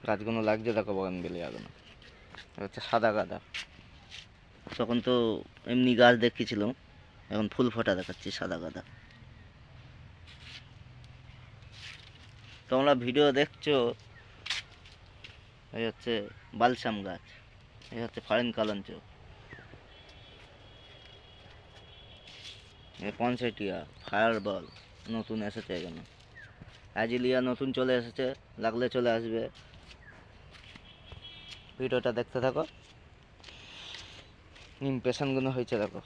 গাছগুলো লাগছে দেখো বগনভেলিয়াগুলো। হচ্ছে সাদা গাঁদা। তখন তো এমনি গাছ দেখিয়েছিলাম, এখন ফুল ফোটা দেখাচ্ছি সাদা গাঁদা। তোমরা ভিডিও দেখছো, এই হচ্ছে বালসাম গাছ, এই হচ্ছে ফরেন কালঞ্চ, এই পনসেটিয়া, ফায়ারবল নতুন এসেছে এখানে, অ্যাজিলিয়া নতুন চলে এসেছে, লাগলে চলে আসবে। ভিডিওটা দেখতে থাকো, ইমপ্রেশনগুলো হয়েছে দেখো।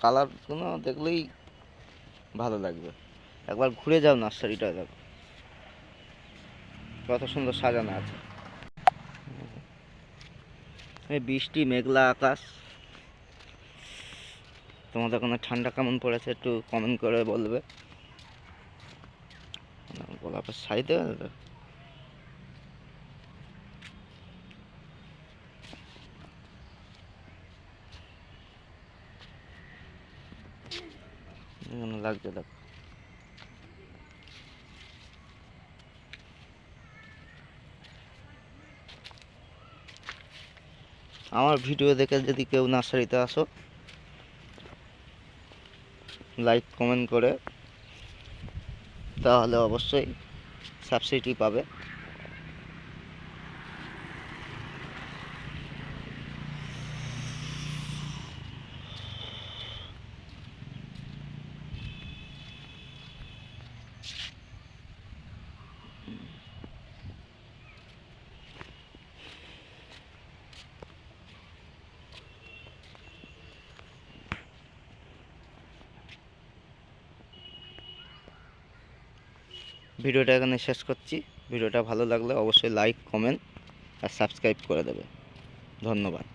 কালারগুলো দেখলেই ভালো লাগবে। একবার ঘুরে যাও নার্সারিটা, দেখো কত সুন্দর সাজানো আছে। এই বৃষ্টি, মেঘলা আকাশ। তোমাদের ওখানে ঠান্ডা কেমন পড়েছে একটু কমেন্ট করে বলবে। গোলাপের সাইডে লাগছে দেখো। আমার ভিডিও দেখে যদি কেউ নার্সারিতে আসো, লাইক কমেন্ট করে, তাহলে অবশ্যই সাবসিডি পাবে। ভিডিওটা এখানে শেষ করছি। ভিডিওটা ভালো লাগলে অবশ্যই লাইক, কমেন্ট আর সাবস্ক্রাইব করে দেবে। ধন্যবাদ।